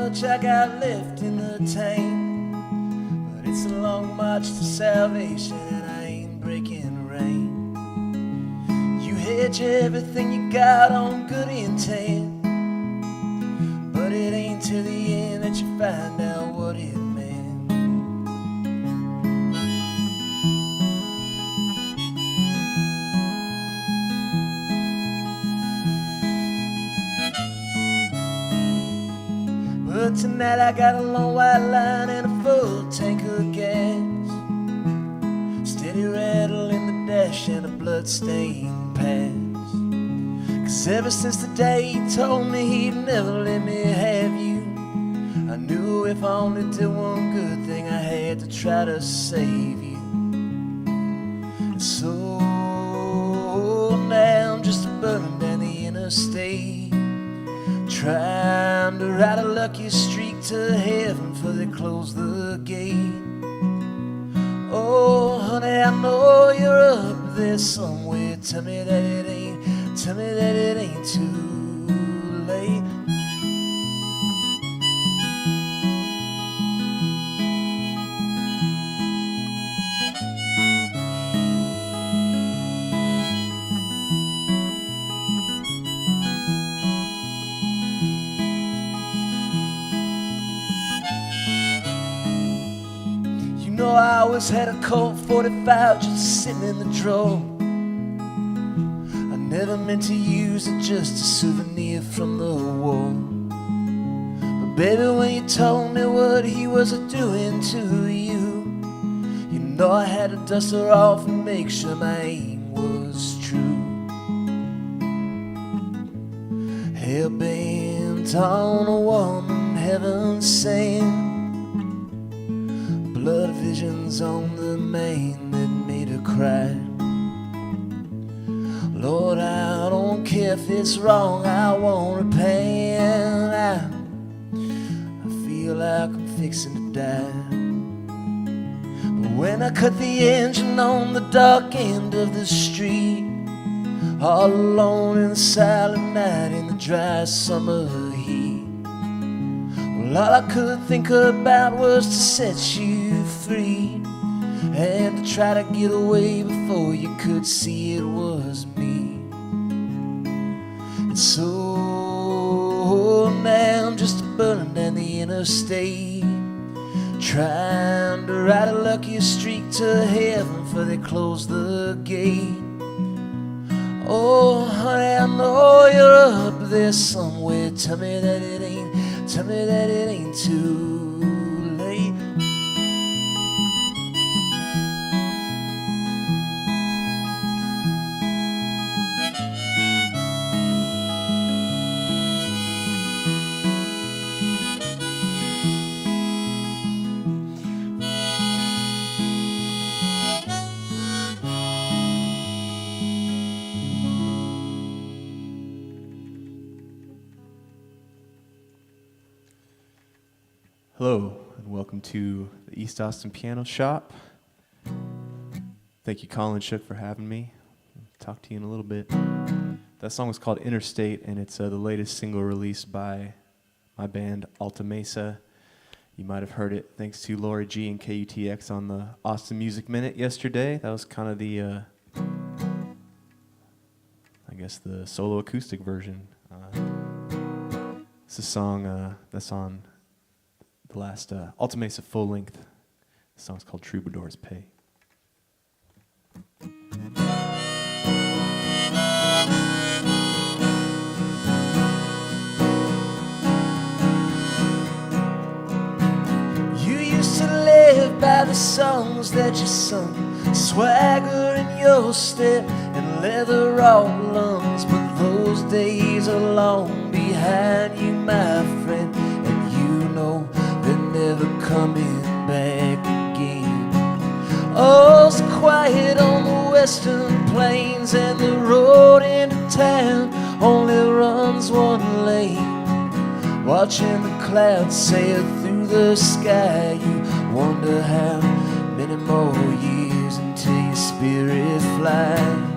much I got left in the tank, but it's a long march to salvation and I ain't breaking rain. You hedge everything you got on good intent, but it ain't till the end that you find out what it meant. But tonight I got a long white line and a full tank of gas, steady rattle in the dash and a bloodstained pass. 'Cause ever since the day he told me he'd never let me have you, I knew if I only did one good thing I had to try to save you. And so now I'm just burning down the interstate, trying to ride a lucky streak to heaven before they close the gate. Oh, honey, I know you're up there somewhere. Tell me that it ain't too late. You know I always had a Colt 45 just sitting in the drawer. I never meant to use it, just a souvenir from the war. But baby, when you told me what he was doing to you, you know I had to dust her off and make sure my aim was true. Hell-bent on a woman, heaven sent, blood visions on the man that made her cry. Lord, I don't care if it's wrong, I won't repent. I feel like I'm fixing to die. But when I cut the engine on the dark end of the street, all alone in the silent night in the dry summer heat, well, all I could think about was to set you free and to try to get away before you could see it was me. And so now I'm just burning down the interstate, trying to ride a lucky streak to heaven before they close the gate. Oh, honey, I know you're up there somewhere. Tell me that it ain't too late. Hello, and welcome to the East Austin Piano Shop. Thank you, Colin Shook, for having me. I'll talk to you in a little bit. That song was called Interstate, and it's the latest single released by my band, Altamesa. You might have heard it thanks to Lori G and KUTX on the Austin Music Minute yesterday. That was kind of the, I guess, the solo acoustic version. It's a song that's on the last Altamesa full length. The song's called Troubadour's Pay. You used to live by the songs that you sung, swagger in your step and leather all lungs. But those days are long behind you, my friend, and you know they're never coming back again. Oh, it's quiet on the western plains, and the road into town only runs one lane. Watching the clouds sail through the sky, you wonder how many more years until your spirit flies.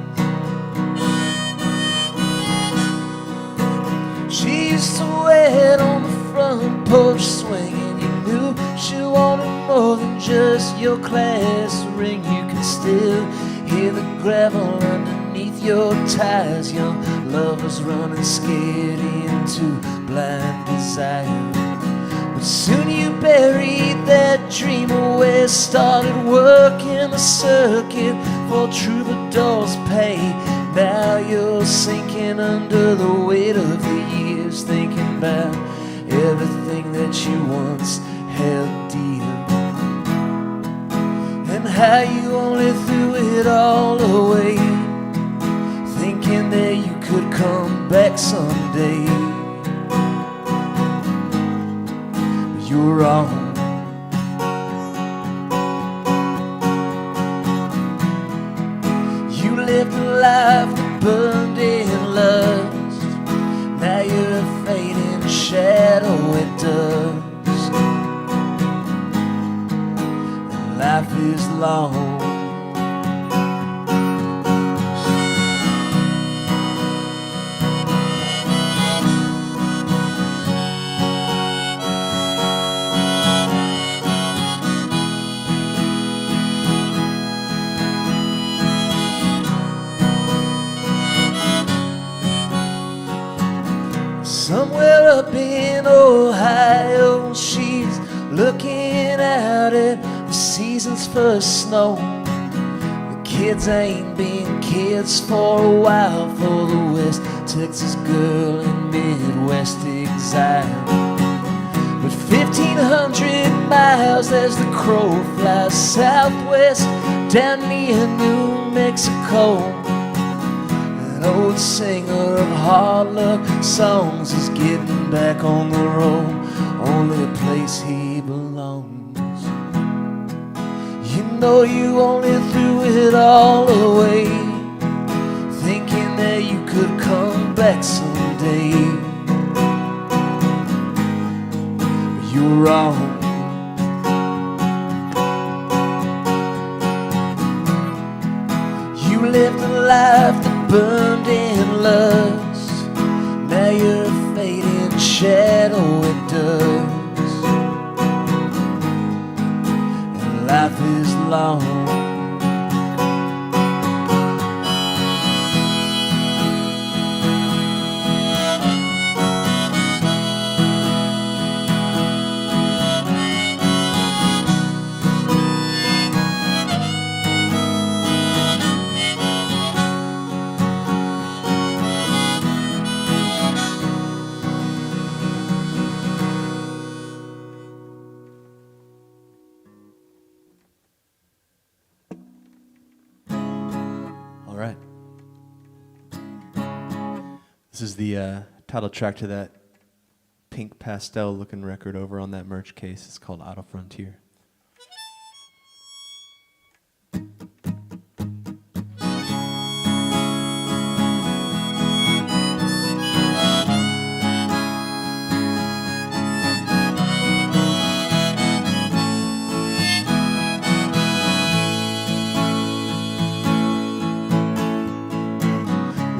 She used to wait on the front front porch swinging. You knew she wanted more than just your class ring. You can still hear the gravel underneath your tires. Young lovers running scared into blind desire. But soon you buried that dream away, started working the circuit for troubadours pay. Now you're sinking under the weight of the years, thinking about everything that you once held dear, and how you only threw it all away, thinking that you could come back someday. But you were wrong. You lived a life that burned in lust. Now you're a fading shadow at dusk. And life is long. Somewhere up in Ohio, she's looking out at the season's first snow. The kids ain't been kids for a while, for the West Texas girl in Midwest exile. But 1,500 miles as the crow flies southwest down near New Mexico. An old singer of hard luck songs is getting back on the road, only a place he belongs. You know you only threw it all away, thinking that you could come back someday. But you were wrong. You lived a life that burned in lust. Now you're a fading shadow at dusk. And life is long. This is the title track to that pink pastel looking record over on that merch case. It's called Auto Frontier.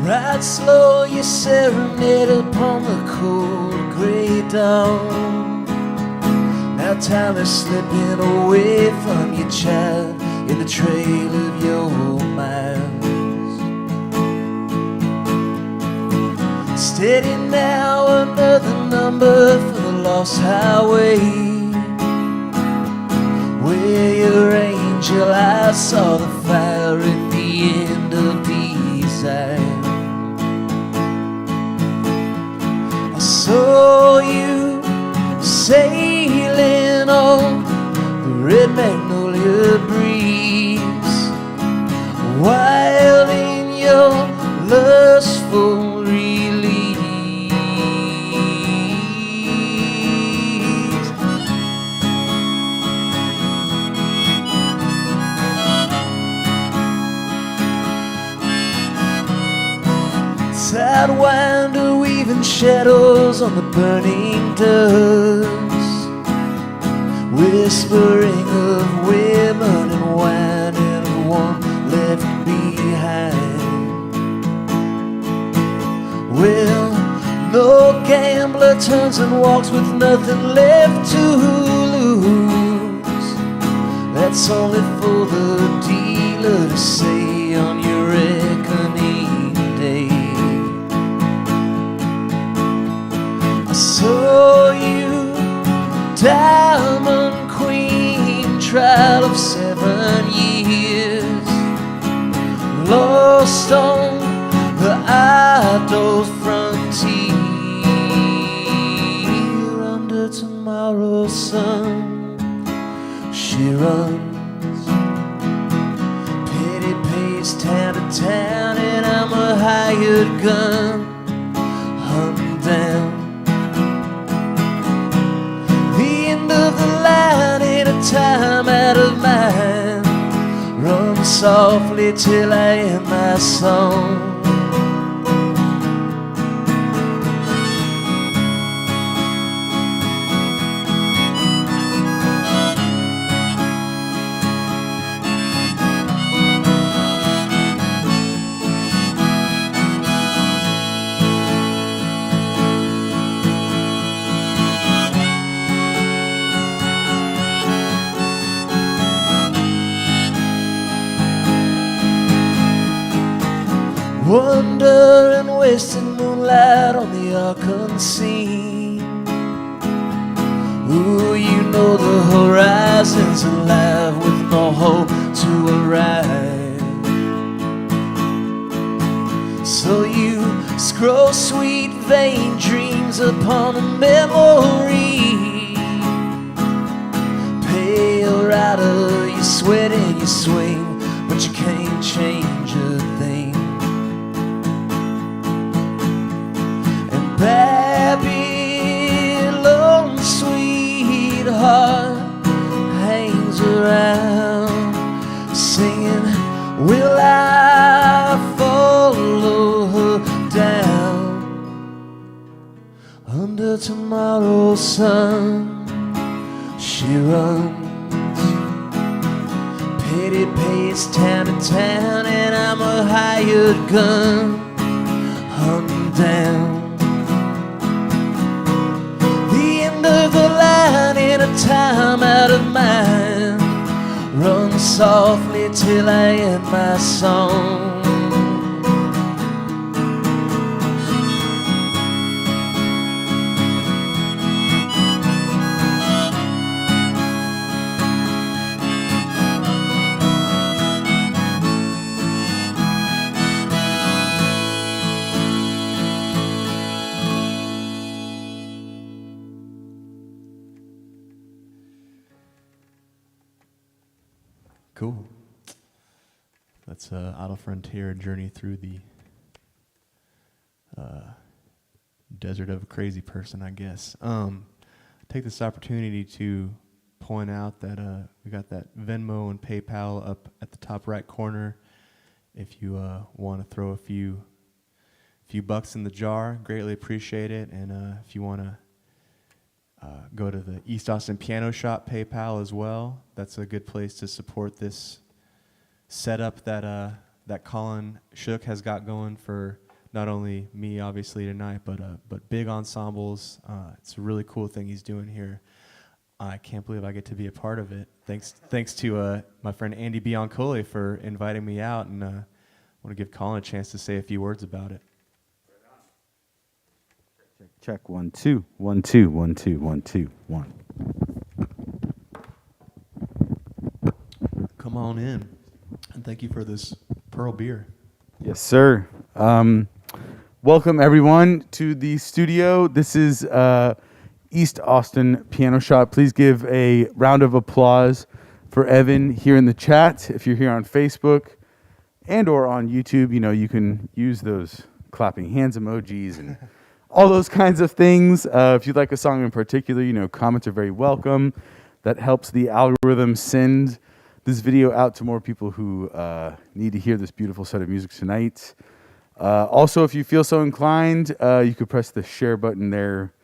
Ride slow, you serenade upon the cold gray dawn. Now time is slipping away from you, child, in the trail of your miles. Steady now, another number for the lost highway, where your angel eyes saw the fire at the end of these eyes. Saw you sailing on the red magnolia breeze, wild in your lustful release. Sidewinder weaving shadows on the burning dust, whispering of women and wine and of one left behind. Well, No gambler turns and walks with nothing left to lose. That's only for the dealer to say on your reckoning day. I saw you, Diamond Queen, trial of 7 years, lost on the idle frontier. Under tomorrow's sun, she runs, petty pace town to town, and I'm a hired gun, hunting down the end of the line in a time out of mind. Run softly till I end my song. Wonder and wasting moonlight on the Arkan scene. Ooh, you know the horizon's alive with no hope to arrive. So you scroll sweet vain dreams upon a memory. Pale rider, you sweat and you swing, but you can't change a thing. Babylon's sweetheart hangs around singing, will I follow her down? Under tomorrow's sun, she runs, petty pace town to town, and I'm a hired gun, hunting down of the line in a time out of mind. Run softly till I end my song. Cool. That's Out of Frontier, journey through the desert of a crazy person, I guess. Take this opportunity to point out that we got that Venmo and PayPal up at the top right corner. If you want to throw a few bucks in the jar, greatly appreciate it. And if you want to go to the East Austin Piano Shop PayPal as well. That's a good place to support this setup that Colin Shook has got going for not only me, obviously, tonight, but big ensembles. It's a really cool thing he's doing here. I can't believe I get to be a part of it. Thanks to my friend Andy Biancoli for inviting me out, and I want to give Colin a chance to say a few words about it. Check 1 2 1 2 1 2 1 2 1. Come on in, and thank you for this Pearl beer. Yes, sir. Welcome everyone to the studio. This is East Austin Piano Shop. Please give a round of applause for Evan here in the chat. If you're here on Facebook and or on YouTube, you know you can use those clapping hands emojis and all those kinds of things. If you'd like a song in particular, you know, comments are very welcome. That helps the algorithm send this video out to more people who need to hear this beautiful set of music tonight. Also, if you feel so inclined, you could press the share button there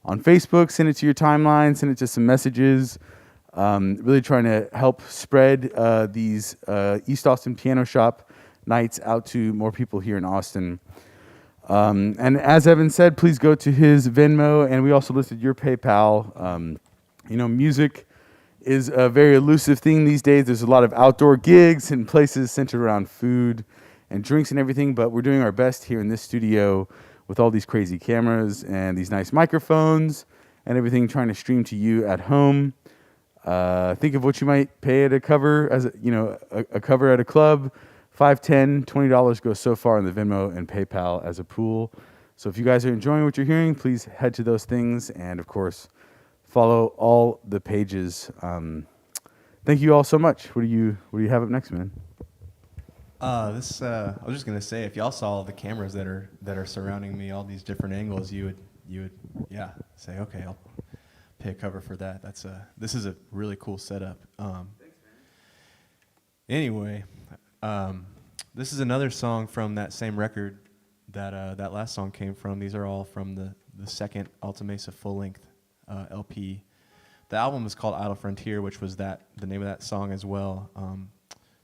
on Facebook, send it to your timeline, send it to some messages. Really trying to help spread these East Austin Piano Shop nights out to more people here in Austin. And as Evan said, please go to his Venmo, and we also listed your PayPal. Music is a very elusive thing these days. There's a lot of outdoor gigs and places centered around food and drinks and everything, but we're doing our best here in this studio with all these crazy cameras and these nice microphones and everything, trying to stream to you at home. Think of what you might pay at a cover a cover at a club. $5, $10, $20 goes so far in the Venmo and PayPal as a pool. So if you guys are enjoying what you're hearing, please head to those things, and of course, follow all the pages. Thank you all so much. What do you have up next, man? I was just gonna say, if y'all saw all the cameras that are surrounding me, all these different angles, you would say, okay, I'll pay a cover for that. This is a really cool setup. Thanks, man. Anyway, this is another song from that same record that last song came from. These are all from the second Altamesa full-length LP. The album is called Idle Frontier, which was the name of that song as well.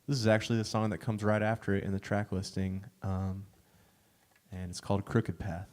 This is actually the song that comes right after it in the track listing, and it's called Crooked Path.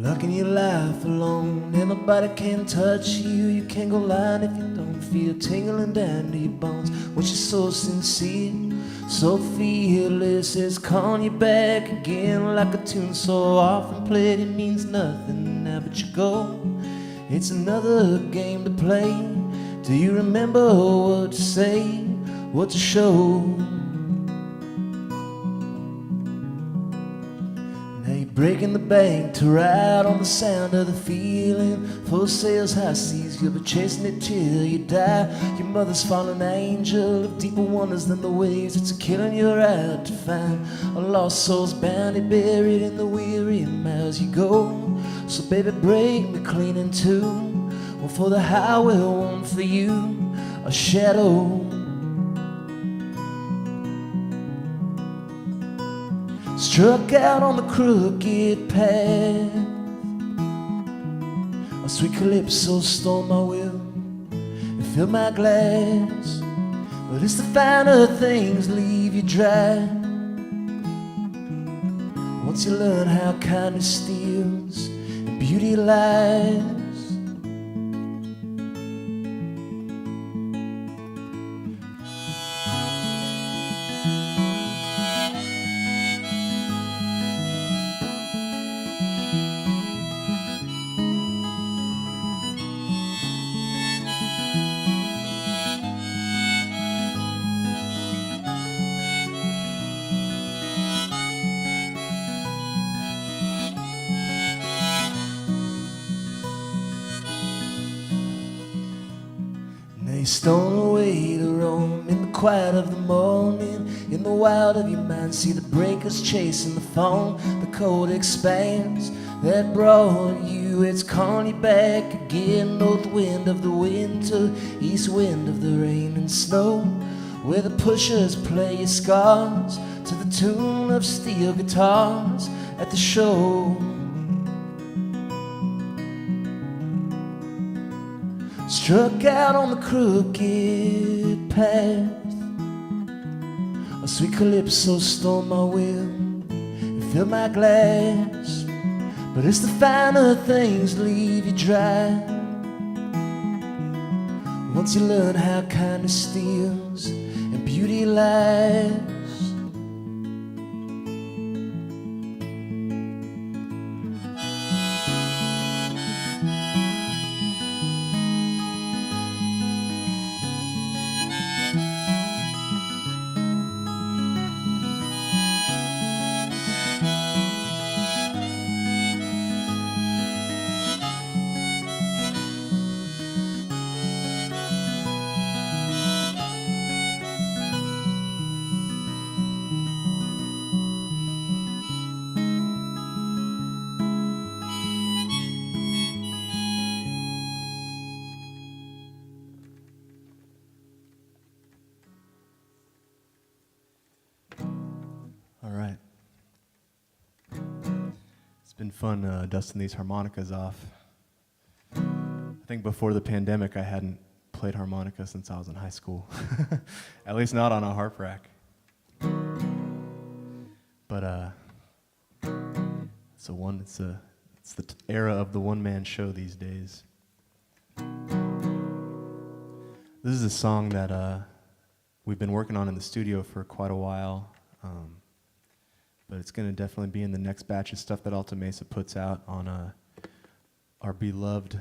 Lucky your life alone, and nobody can touch you. You can't go lying if you don't feel tingling down to your bones. When you're so sincere, so fearless, it's calling you back again like a tune so often played. It means nothing now, but you go. It's another game to play. Do you remember what to say, what to show? Breaking the bank to ride on the sound of the feeling. Full sails, high seas, you'll be chasing it till you die. Your mother's fallen angel of deeper wonders than the waves. It's a killing you're out to find. A lost soul's bounty buried in the weary miles you go. So baby, break me clean in two. One for the highway, one for you, a shadow. Struck out on the crooked path. A sweet calypso stole my will and filled my glass. But it's the finer things leave you dry. Once you learn how kindness steals and beauty lies. They stole away to roam in the quiet of the morning. In the wild of your mind, see the breakers chasing the foam. The cold expanse that brought you, it's calling you back again. North wind of the winter, east wind of the rain and snow, where the pushers play your scars to the tune of steel guitars at the show. Struck out on the crooked path. A sweet calypso stole my will and filled my glass. But it's the finer things leave you dry. Once you learn how kindness steals and beauty lies. been fun dusting these harmonicas off. I think before the pandemic I hadn't played harmonica since I was in high school. At least not on a harp rack. But it's the era of the one-man show these days. This is a song that we've been working on in the studio for quite a while. But it's going to definitely be in the next batch of stuff that Altamesa puts out on our beloved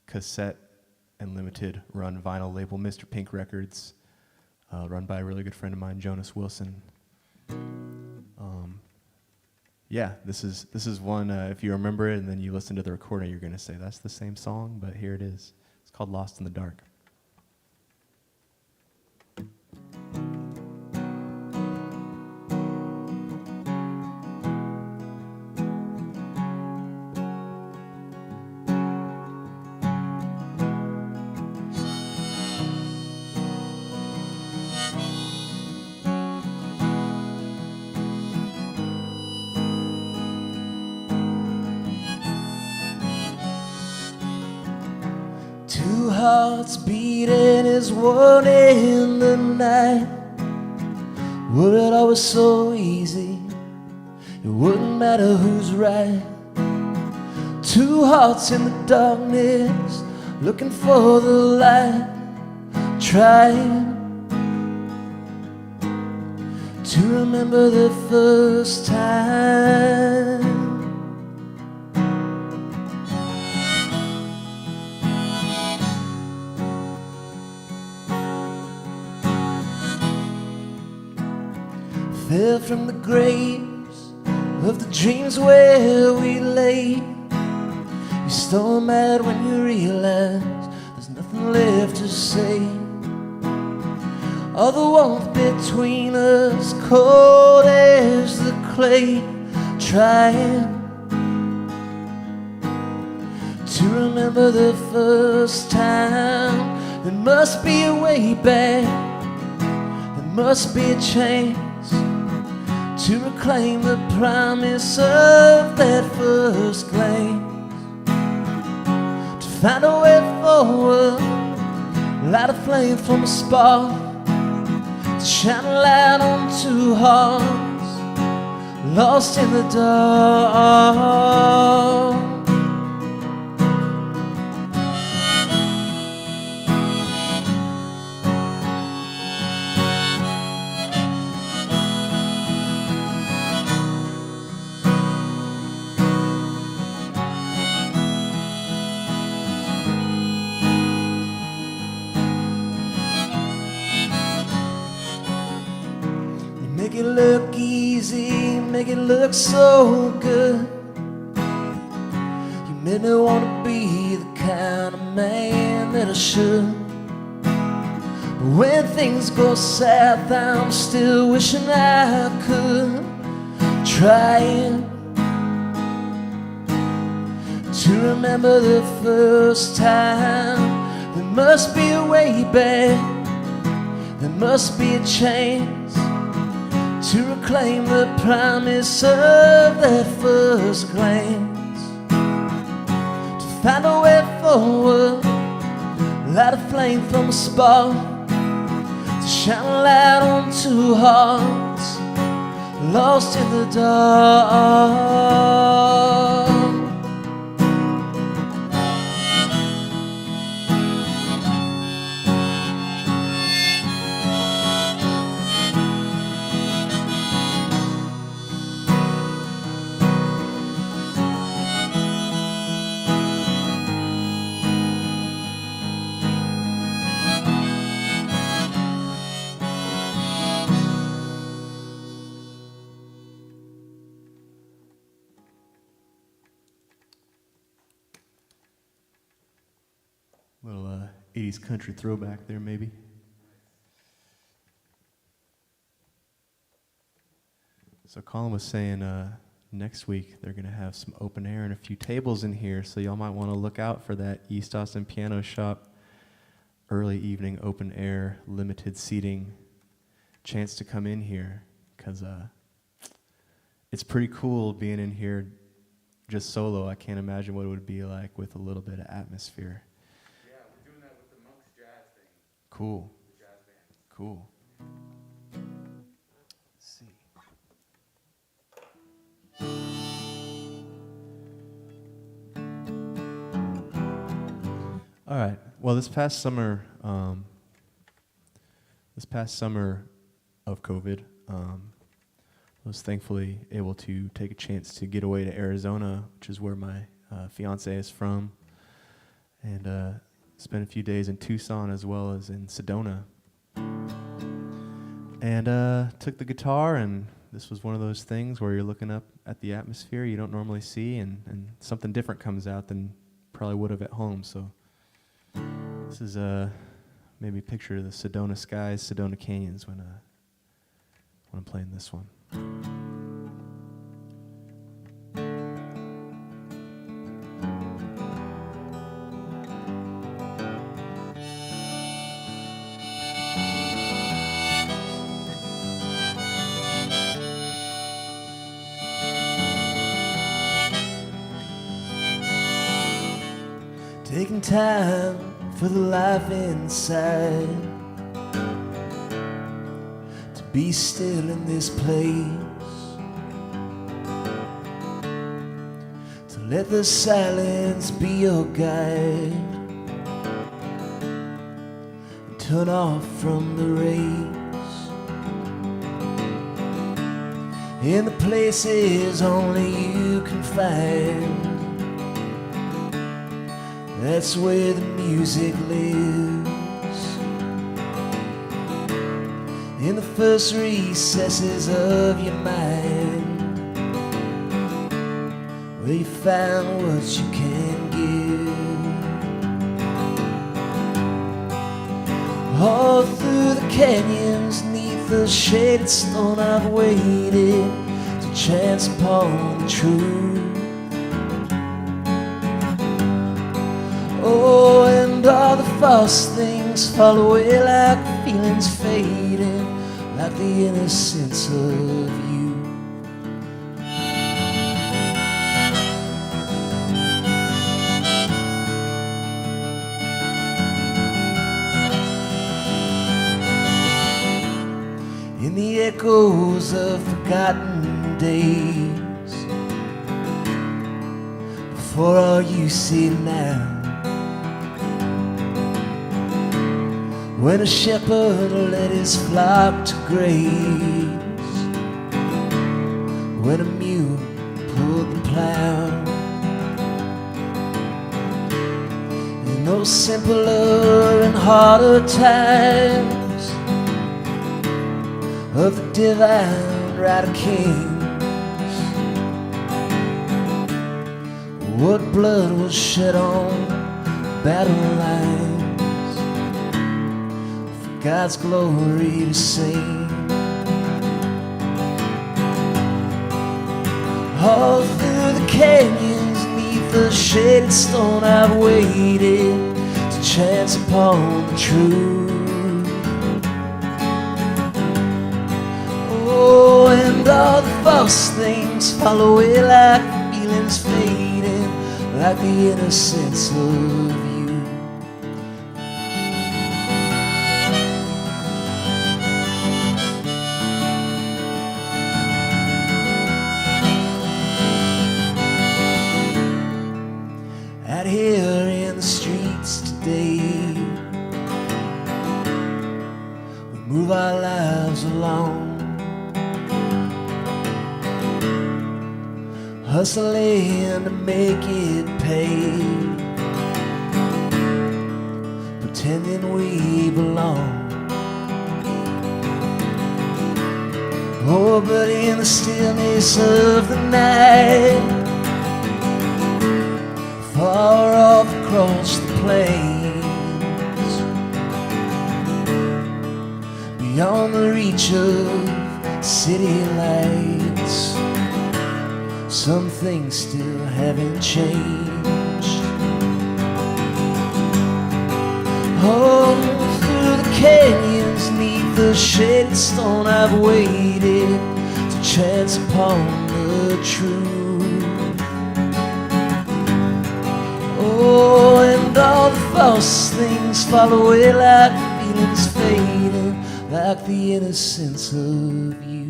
cassette and limited run vinyl label, Mr. Pink Records, run by a really good friend of mine, Jonas Wilson. Yeah, this is one, if you remember it and then you listen to the recording, you're going to say, that's the same song, but here it is. It's called Lost in the Dark. 2 hearts beating as one in the night. Were it always so easy, it wouldn't matter who's right. 2 hearts in the darkness, looking for the light, trying to remember the first time. Fell from the graves of the dreams where we lay. You're still mad when you realize there's nothing left to say. All the warmth between us, cold as the clay, trying to remember the first time. There must be a way back, there must be a chance to reclaim the promise of that first glance, to find a way forward, light a flame from a spark, to shine a light on 2 hearts lost in the dark. Make it look easy, make it look so good. You made me want to be the kind of man that I should. But when things go south, I'm still wishing I could. Trying to remember the first time. There must be a way back, there must be a chance to reclaim the promise of that first glance, to find a way forward, light a flame from a spark, to shine a light on 2 hearts lost in the dark. Little 80s country throwback there, maybe. So Colin was saying next week they're going to have some open air and a few tables in here, so y'all might want to look out for that East Austin Piano Shop early evening open air limited seating chance to come in here, because it's pretty cool being in here just solo, I can't imagine what it would be like with a little bit of atmosphere. Yeah, we're doing that with the Monk's Jazz thing. Cool. The jazz band. Cool. Let's see. All right. Well, this past summer of COVID, I was thankfully able to take a chance to get away to Arizona, which is where my fiance is from, and spent a few days in Tucson as well as in Sedona. And took the guitar, and this was one of those things where you're looking up at the atmosphere you don't normally see, and something different comes out than probably would have at home. So this is maybe picture the Sedona skies, Sedona canyons when I'm playing this one. Taking time for the life inside, to be still in this place, to let the silence be your guide, and turn off from the race, in the places only you can find. That's where the music lives, in the first recesses of your mind, where you find what you can give. All through the canyons, 'neath the shaded stone, I've waited to chance upon the truth. Oh, and all the false things fall away like feelings fading, like the innocence of you. In the echoes of forgotten days, before all you see now, when a shepherd led his flock to graze, when a mule pulled the plow, in those simpler and harder times of the divine right of kings, what blood was shed on battle lines, God's glory to sing. All through the canyons, 'neath the shaded stone, I've waited to chance upon the truth. Oh, and all the false things fall away like feelings fading, like the innocence of you. Here in the streets today, we move our lives along, hustling to make it pay, pretending we belong. Oh, but in the stillness of the night, far off across the plains, beyond the reach of city lights, some things still haven't changed. Oh, through the canyons, 'neath the shaded stone, I've waited to chance upon the truth. Oh, and all the false things fall away like feelings fading, like the innocence of you.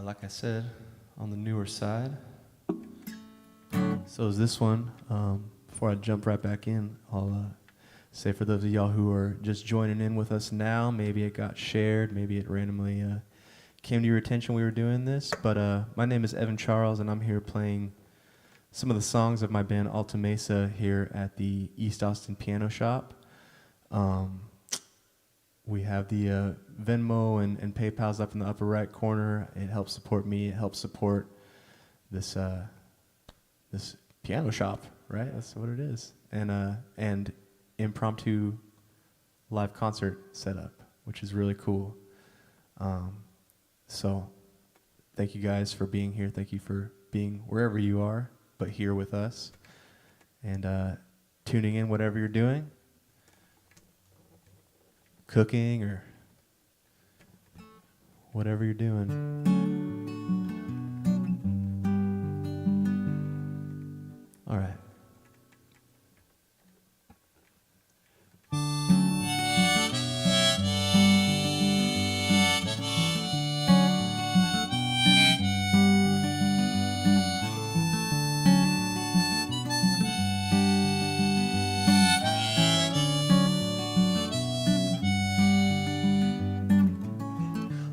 Like I said, on the newer side. So is this one. Before I jump right back in, I'll say for those of y'all who are just joining in with us now, maybe it got shared, maybe it randomly came to your attention we were doing this, but my name is Evan Charles, and I'm here playing some of the songs of my band Altamesa here at the East Austin Piano Shop. We have the Venmo and PayPal's up in the upper right corner. It helps support me. It helps support this this piano shop, right? That's what it is. And impromptu live concert setup, which is really cool. So thank you guys for being here. Thank you for being wherever you are, but here with us. And tuning in whatever you're doing. Cooking or whatever you're doing. All right.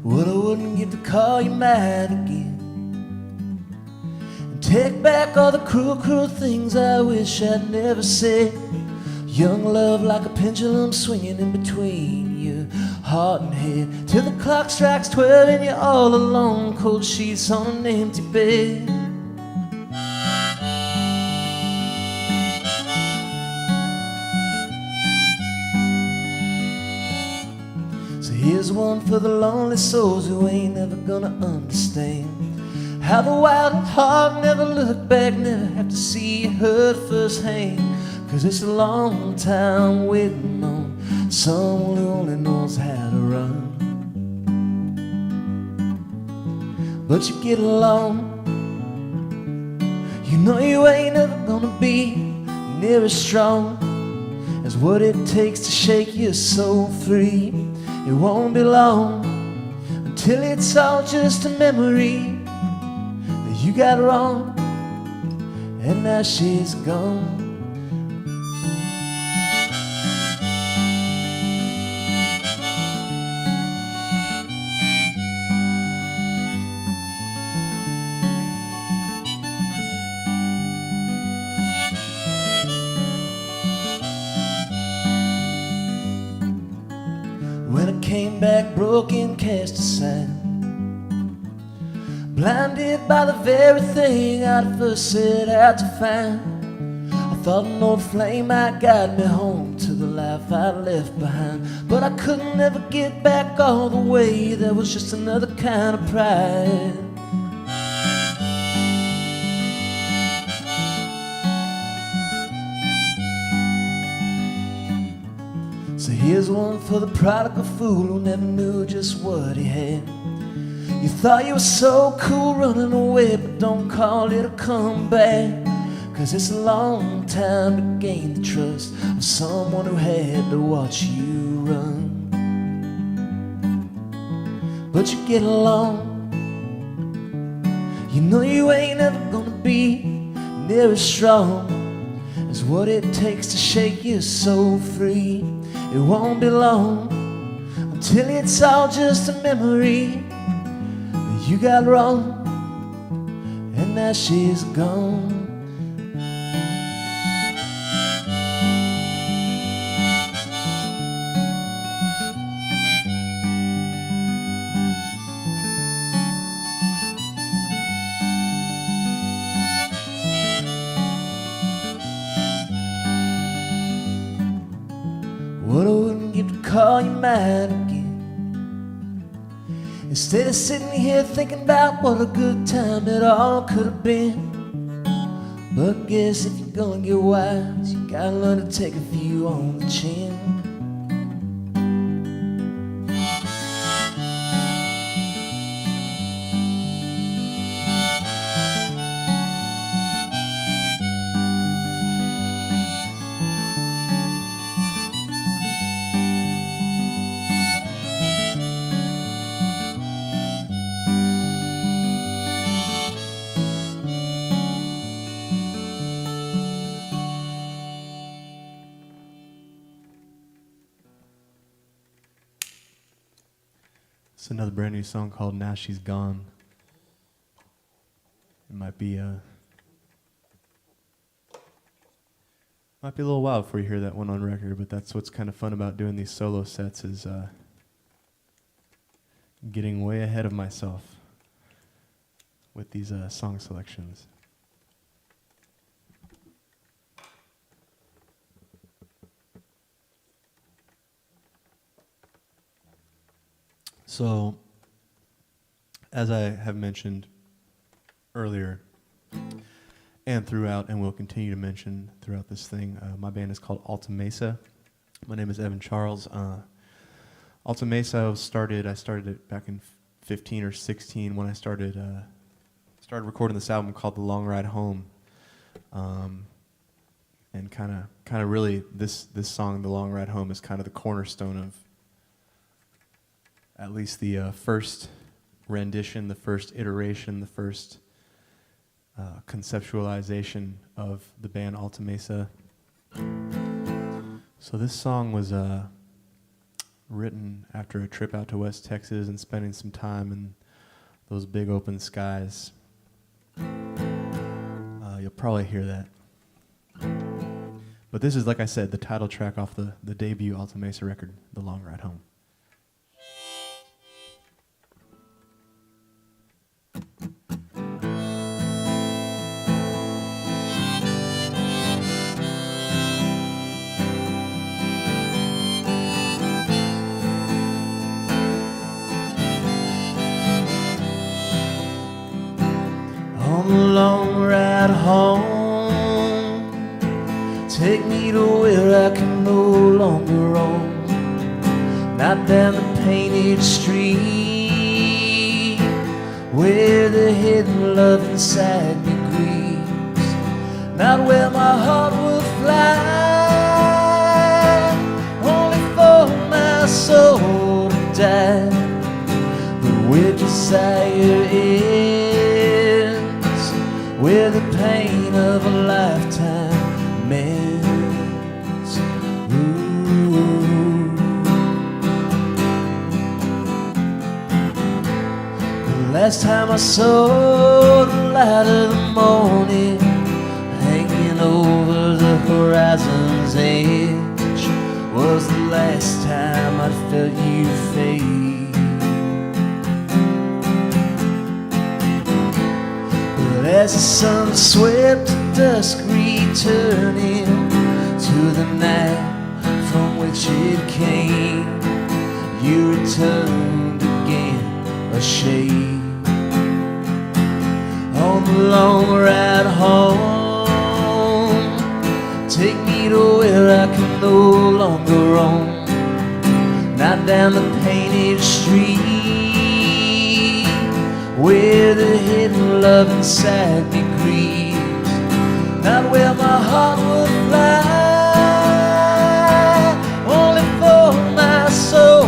What I wouldn't give to call you mine again, and take back all the cruel, cruel things I wish I'd never said. Young love like a pendulum swinging in between your heart and head, till the clock strikes 12 and you're all alone, cold sheets on an empty bed. Here's one for the lonely souls who ain't never gonna understand how the wild at heart never look back, never have to see you hurt firsthand. Cause it's a long time waiting on someone who only knows how to run. But you get along, you know you ain't never gonna be near as strong as what it takes to shake your soul free. It won't be long until it's all just a memory that you got wrong, and now she's gone. When I came back broken, cast aside, blinded by the very thing I'd first set out to find, I thought an old flame might guide me home to the life I left behind. But I couldn't ever get back all the way, there was just another kind of pride. So here's one for the prodigal fool who never knew just what he had. You thought you were so cool running away, but don't call it a comeback. Cause it's a long time to gain the trust of someone who had to watch you run. But you get along, you know you ain't ever gonna be near as strong as what it takes to shake your soul free. It won't be long until it's all just a memory that you got wrong, and now she's gone. What I wouldn't give to call you mine again, and Instead of sitting here thinking about what a good time it all could have been. But guess if you're gonna get wise, you gotta learn to take a few on the chin. It's another brand new song called Now She's Gone. It might be a little while before you hear that one on record, but that's what's kind of fun about doing these solo sets is getting way ahead of myself with these song selections. So, as I have mentioned earlier and throughout, and will continue to mention throughout this thing, my band is called Altamesa. My name is Evan Charles. Altamesa I started it back in 15 or 16 when I started recording this album called The Long Ride Home. And kind of really this song, The Long Ride Home, is kind of the cornerstone of at least the first rendition, the first iteration, the first conceptualization of the band Altamesa. So this song was written after a trip out to West Texas and spending some time in those big open skies. You'll probably hear that. But this is, like I said, the title track off the debut Altamesa record, The Long Ride Home. On the long ride home, take me to where I can no longer roam, not down the painted street where the hidden love inside me grieves, not where my heart will fly, only for my soul to die, but where desire ends, where the pain of a lifetime mends. Ooh. The last time I saw the light of the morning hanging over the horizon's edge was the last time I felt you fade. As the sun swept to dusk, returning to the night from which it came, you returned again, a shade. On the long ride home, take me to where I can no longer roam, not down the painted street where the hidden love inside me grieves, not where my heart would fly, only for my soul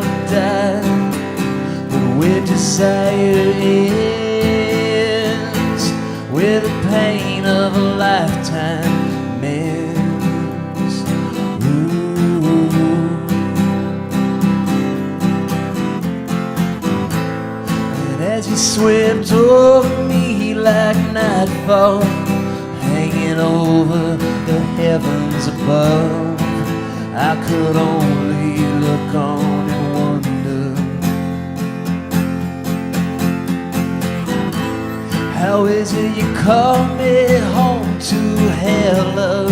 to die, but where desire ends, where the pain of a lifetime mends. Ooh. As you swept over me like nightfall, hanging over the heavens above, I could only look on and wonder, how is it you call me home to hell, love,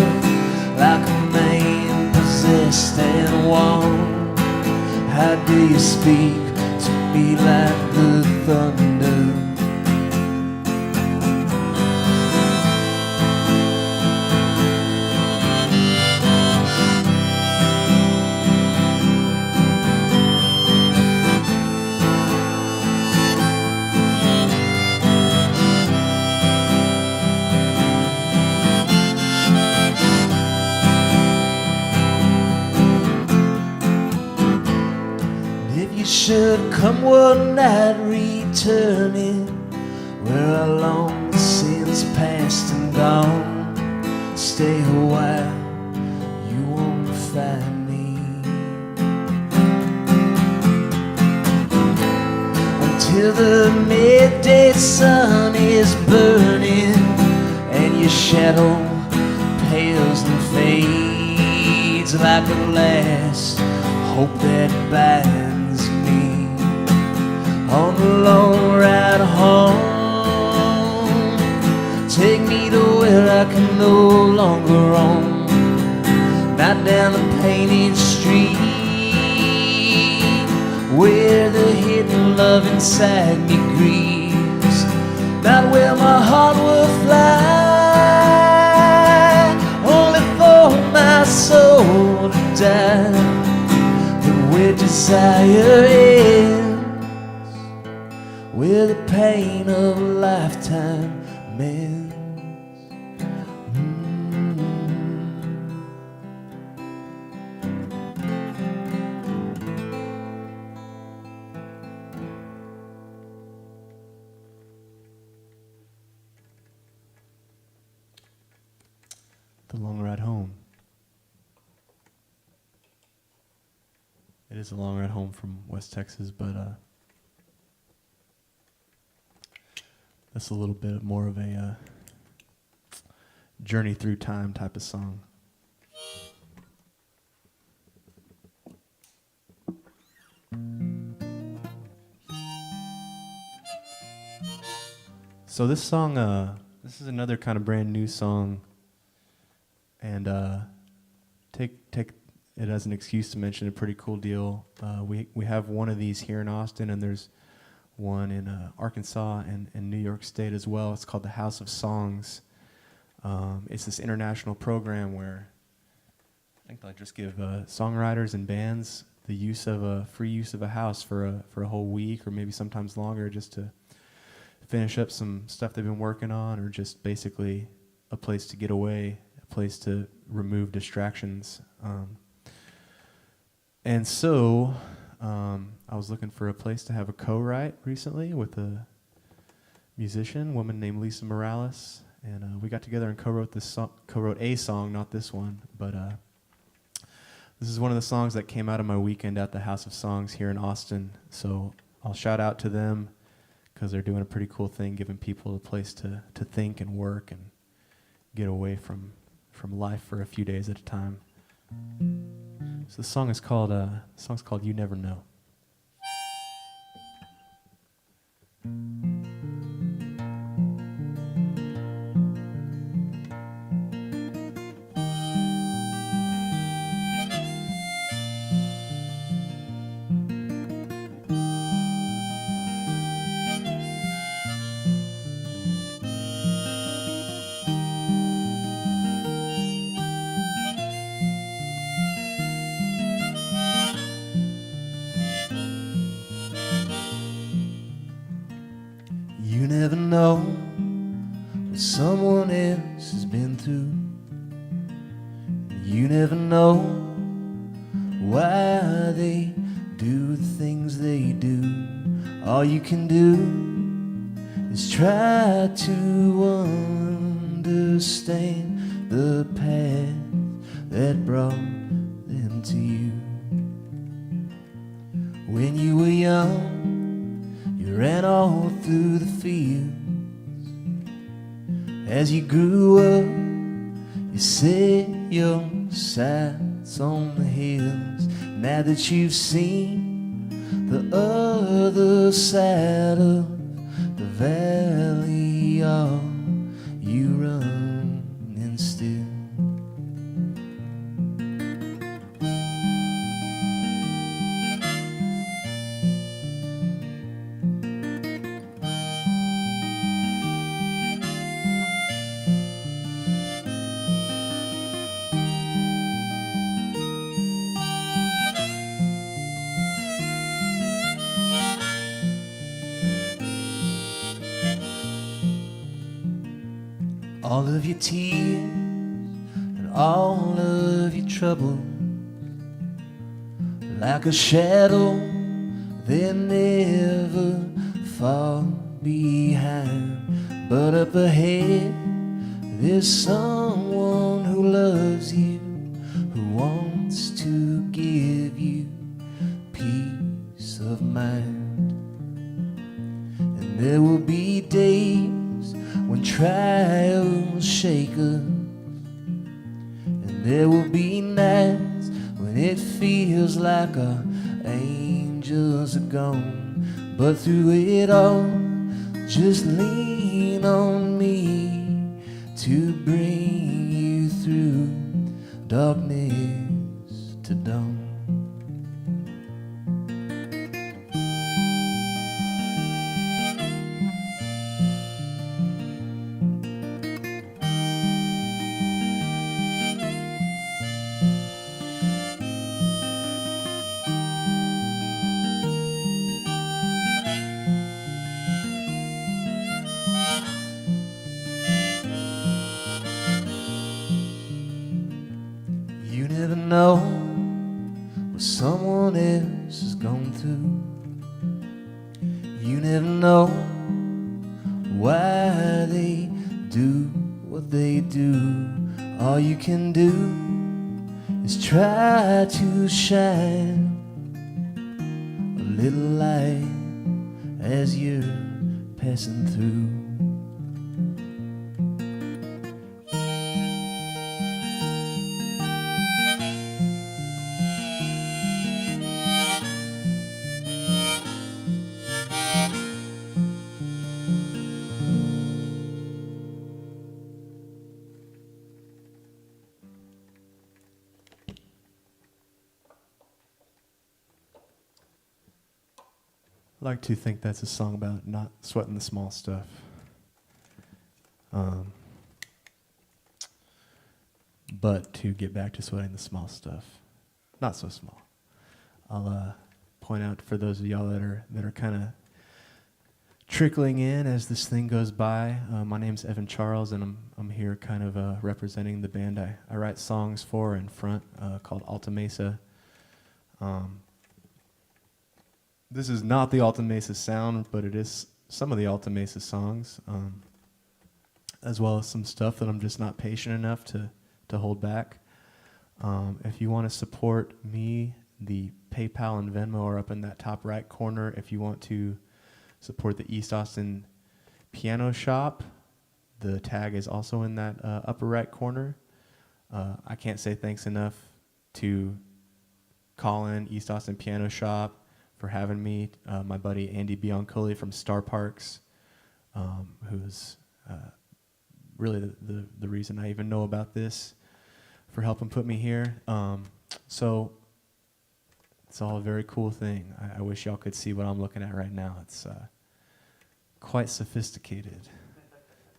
like a man possessed and warm? How do you speak to me like the thunder. Should come one night returning, where I long since past and gone, stay a while, you won't find me. Until the midday sun is burning, and your shadow pales and fades like a last hope that binds on the long ride home. Take me to where I can no longer roam, not down the painted street where the hidden love inside me grieves, not where my heart will fly, only for my soul to die, but where desire ends, where the pain of a lifetime mends. The long ride home. It is a long ride home from West Texas, but that's a little bit more of a journey through time type of song. So this song, this is another kind of brand new song, and take it as an excuse to mention a pretty cool deal. We have one of these here in Austin, and there's one in Arkansas and New York State as well. It's called the House of Songs. It's this international program where I think they'll just give songwriters and bands the use of a free use of a house for a whole week, or maybe sometimes longer, just to finish up some stuff they've been working on, or just basically a place to get away, a place to remove distractions. And so I was looking for a place to have a co-write recently with a musician, woman named Lisa Morales, and we got together and co-wrote a song, not this one, but this is one of the songs that came out of my weekend at the House of Songs here in Austin. So I'll shout out to them because they're doing a pretty cool thing, giving people a place to think and work and get away from life for a few days at a time. So the song's called You Never Know. You never know what someone else has been through. You never know why they do the things they do. All you can do is try to understand the path that brought them to you. When you were young, you ran all through the fields. As you grew up, you set your sights on the hills. Now that you've seen the other side of the valley, are you running still? all of your tears and all of your trouble. Like a shadow, they never fall behind. But up ahead, there's someone who loves you, who wants to give you peace of mind. And there will be days when trials shake us, and there will be nights when it feels like our angels are gone. But through it all, just lean on me to bring you through darkness to dawn. You never know what someone else has gone through. You never know why they do what they do. All you can do is try to shine a little light as you're passing through. I like to think that's a song about not sweating the small stuff. But to get back to sweating the small stuff, not so small. I'll point out for those of y'all that are kind of trickling in as this thing goes by. My name's Evan Charles, and I'm here kind of representing the band I write songs for in front, called Altamesa. This is not the Altamesa sound, but it is some of the Altamesa songs, as well as some stuff that I'm just not patient enough to hold back. If you want to support me, the PayPal and Venmo are up in that top right corner. If you want to support the East Austin Piano Shop, the tag is also in that upper right corner. I can't say thanks enough to Colin, East Austin Piano Shop, for having me, my buddy Andy Biancoli from Star Parks, who's really the reason I even know about this, for helping put me here. So it's all a very cool thing. I wish y'all could see what I'm looking at right now. It's quite sophisticated.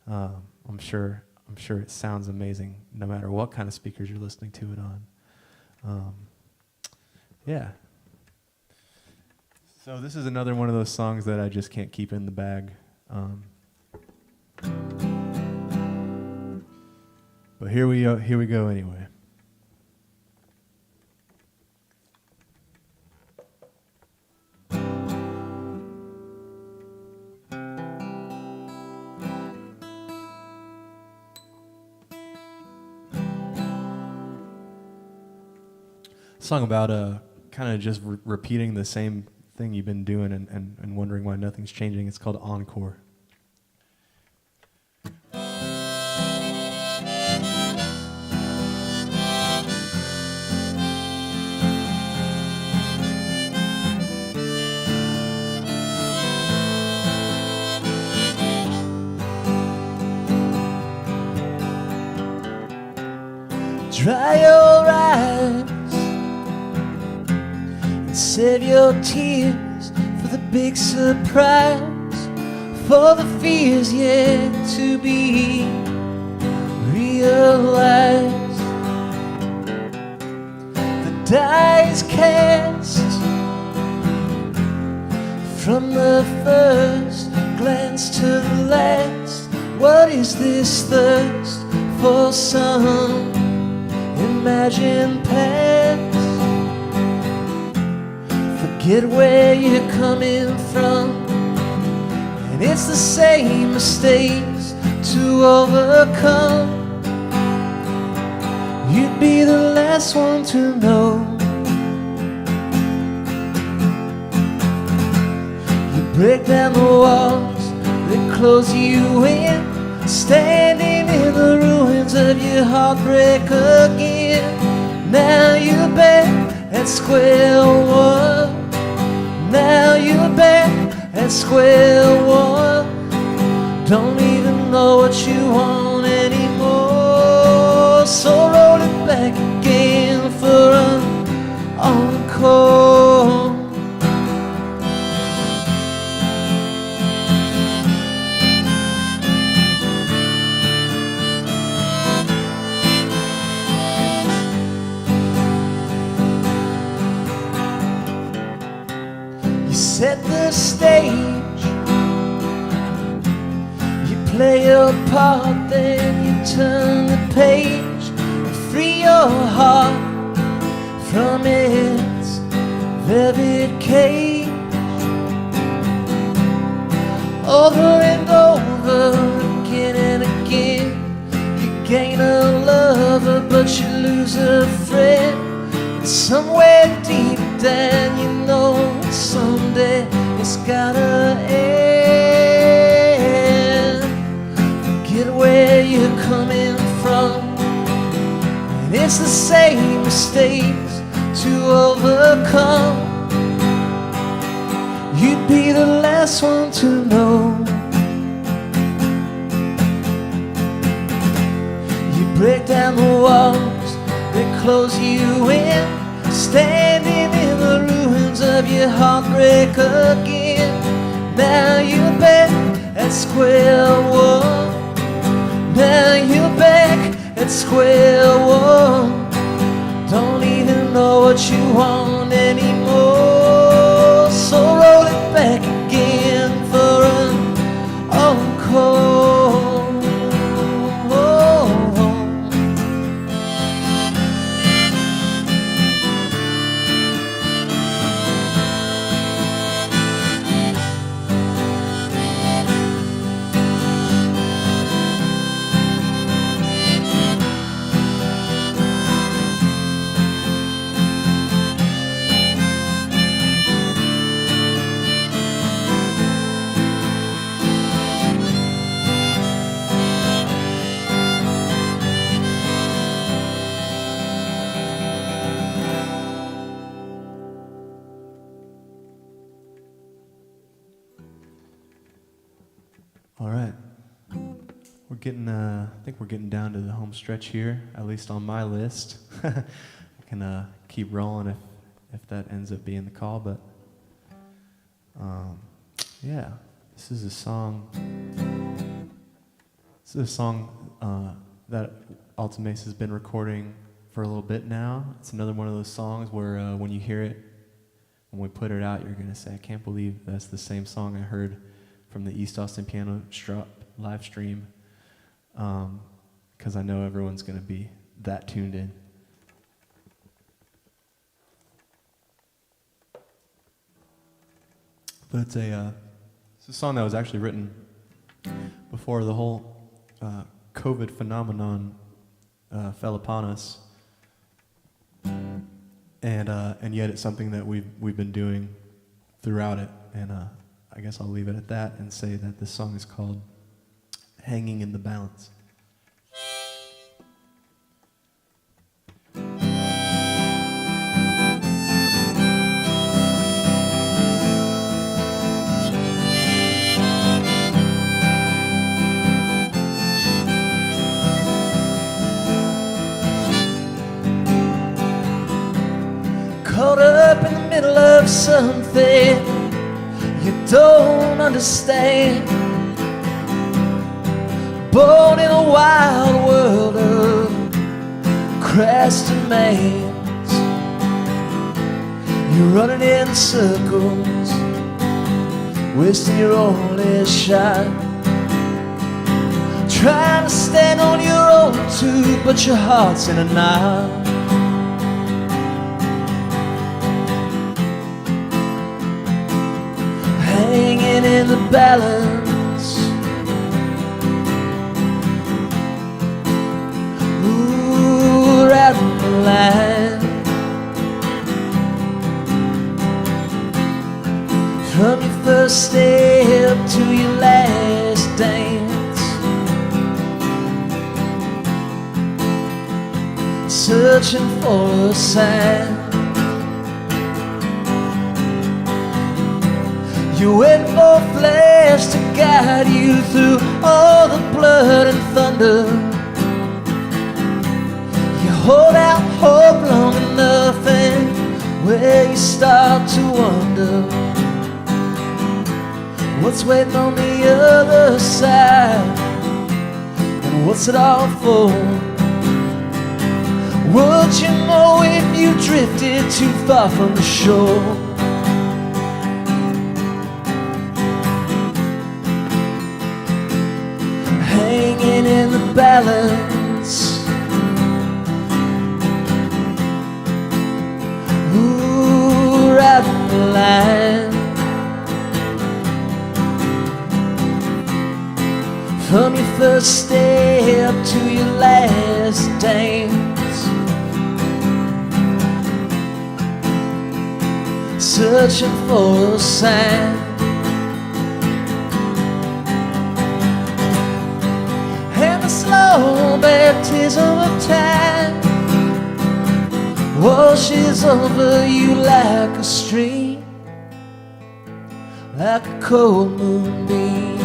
I'm sure it sounds amazing no matter what kind of speakers you're listening to it on. Yeah. So this is another one of those songs that I just can't keep in the bag. But here we go anyway. Song about kind of just repeating the same thing you've been doing and wondering why nothing's changing. It's called Encore. Dry your eyes and save your tears for the big surprise, for the fears yet to be realized. The die is cast from the first glance to the last, What is this thirst for some imagined past? Forget where you're coming from, and it's the same mistakes to overcome. You'd be the last one to know. You break down the walls that close you in, standing in the ruins of your heartbreak again. Now you're back at square one. Now you're back at square one. Don't even know what you want anymore. So roll it back again for an encore. Set the stage, you play your part, then you turn the page and free your heart from its velvet cage. Over and over, again and again, you gain a lover but you lose a friend. And somewhere deep down you know someday it's gotta end. Forget where you're coming from, and it's the same mistakes to overcome. You'd be the last one to know. You break down the walls that close you in, standing in the ruins of your heartbreak again. Now you're back at square one. Now you're back at square one. Don't even know what you want anymore. So roll it back again for an encore. All right. I think we're getting down to the home stretch here, at least on my list. I can keep rolling if that ends up being the call, but yeah, this is a song. This is a song that Altamesa has been recording for a little bit now. It's another one of those songs where when you hear it, when we put it out, you're gonna say, "I can't believe that's the same song I heard from the East Austin Piano live stream," because I know everyone's going to be that tuned in. But it's a song that was actually written before the whole COVID phenomenon fell upon us, and yet it's something that we've been doing throughout it, and I guess I'll leave it at that and say that this song is called "Hanging in the Balance." Caught up in the middle of something you don't understand, born in a wild world of crass demands. You're running in circles, wasting your only shot. trying to stand on your own too, but your heart's in a knot. Hanging in the balance. Ooh, riding the line. From your first step to your last dance, searching for a sign. You're waiting for a flash to guide you through all the blood and thunder. You hold out hope long enough, and where you start to wonder what's waiting on the other side, and what's it all for? Would you know if you drifted too far from the shore? Hanging in the balance. Ooh, riding the line. From your first step to your last dance, searching for a sign. And the slow baptism of time washes over you like a stream, like a cold moonbeam.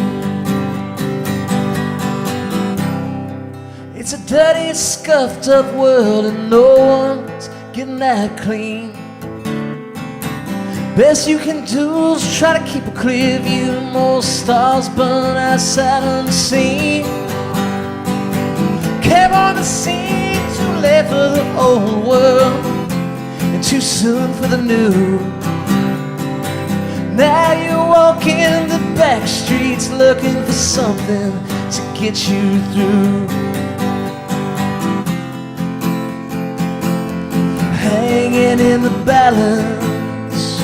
It's a dirty, scuffed up world, and no one's getting that clean. Best you can do is try to keep a clear view. More stars burn outside unseen. Came on the scene too late for the old world and too soon for the new. Now you're walking the back streets looking for something to get you through. Hanging in the balance.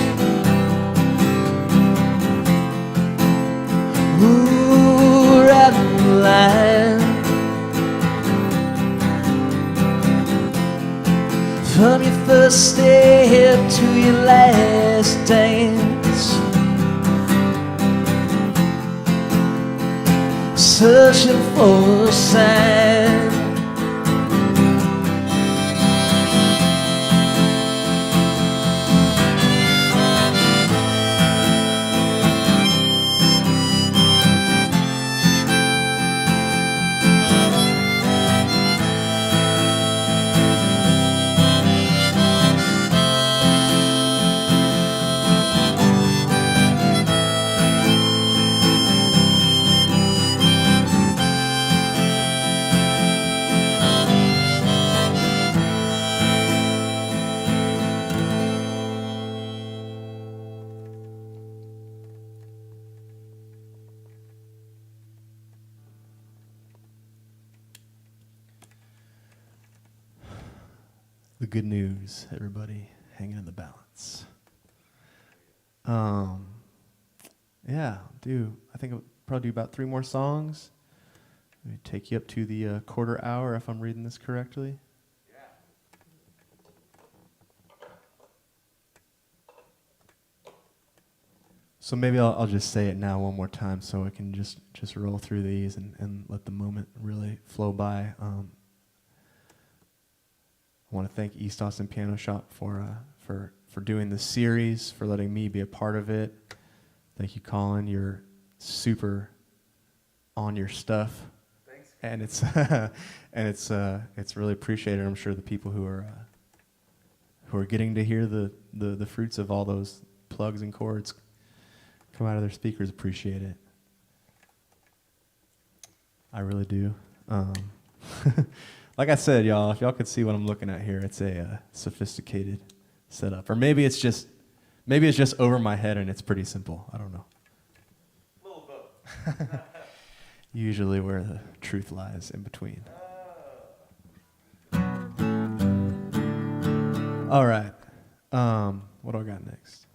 Ooh, riding the line. From your first step to your last dance, searching for a sign. The good news, everybody, hanging in the balance. Yeah, I think I'll probably do about 3 more songs. Let me take you up to the quarter hour if I'm reading this correctly. Yeah. So maybe I'll just say it now one more time so I can just roll through these and let the moment really flow by. I want to thank East Austin Piano Shop for doing this series, for letting me be a part of it. Thank you, Colin. You're super on your stuff. Thanks. And it's really appreciated. I'm sure the people who are getting to hear the fruits of all those plugs and chords come out of their speakers appreciate it. I really do. Like I said, y'all, if y'all could see what I'm looking at here, it's a sophisticated setup. Or maybe it's just over my head and it's pretty simple. I don't know. A little both. usually where the truth lies in between. All right. What do I got next?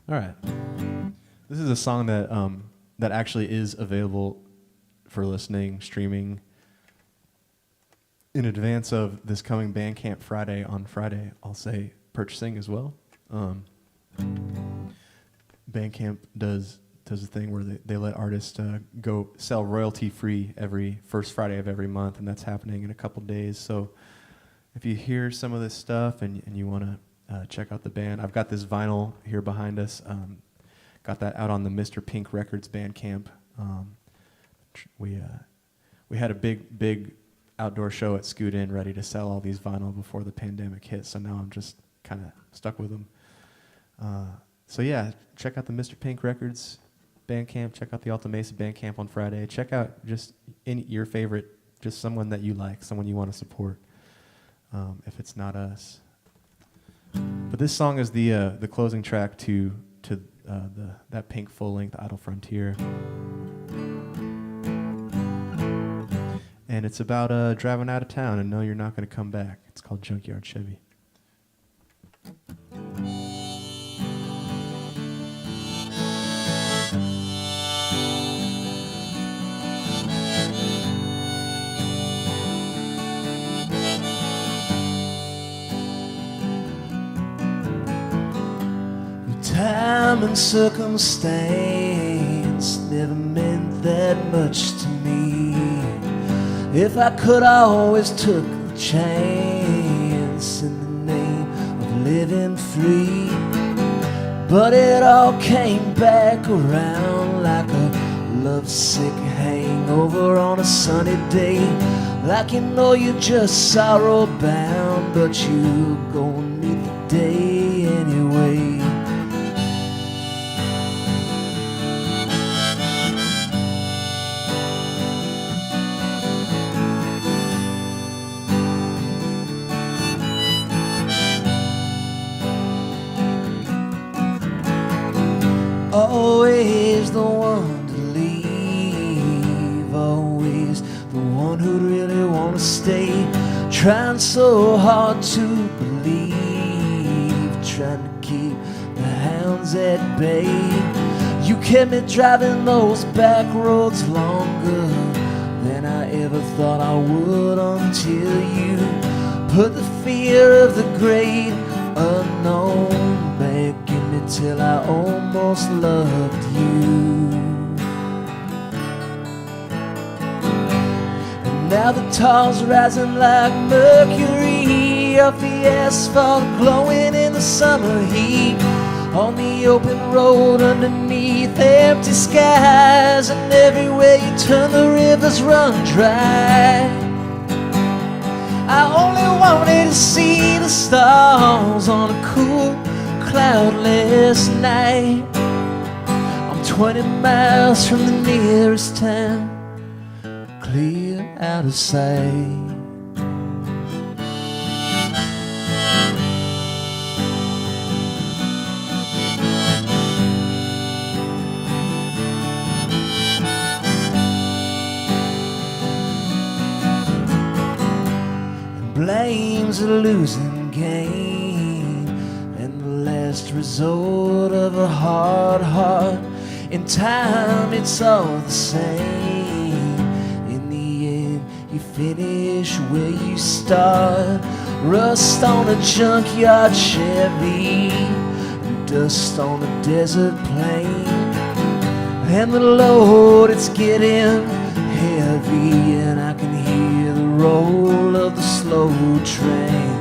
All right. This is a song that that actually is available for listening, streaming, in advance of this coming Bandcamp Friday. On Friday, I'll say purchasing as well. Bandcamp does a thing where they let artists go sell royalty-free every first Friday of every month, and that's happening in a couple days. So if you hear some of this stuff and you want to check out the band, I've got this vinyl here behind us. Got that out on the Mr. Pink Records Bandcamp. We had a big outdoor show at Scoot Inn ready to sell all these vinyl before the pandemic hit, so now I'm just kind of stuck with them. So yeah, check out the Mr. Pink Records Bandcamp. Check out the Altamesa Bandcamp on Friday. Check out just your favorite, just someone that you like, someone you want to support. If it's not us. But this song is the closing track to that Pink full-length Idle Frontier. And it's about driving out of town and know you're not going to come back. It's called Junkyard Chevy. Time and circumstance never meant that much to me. If I could, I always took the chance in the name of living free. But it all came back around like a lovesick hangover on a sunny day. Like you know you're just sorrow bound, but you go and meet the day anyway. Always the one to leave, always the one who'd really want to stay. Trying so hard to believe, trying to keep the hounds at bay. You kept me driving those back roads longer than I ever thought I would, until you put the fear of the great unknown back in me till I almost loved you. And now the tar's rising like mercury off the asphalt, glowing in the summer heat. On the open road underneath empty skies, and everywhere you turn the rivers run dry. I only wanted to see the stars on a cool, cloudless night. I'm 20 miles from the nearest town, clear out of sight. Blame's a losing game, and the last resort of a hard heart. In time it's all the same. In the end you finish where you start. Rust on a junkyard Chevy, and dust on a desert plain. And the load, it's getting heavy, and I can hear the roll of the slow train.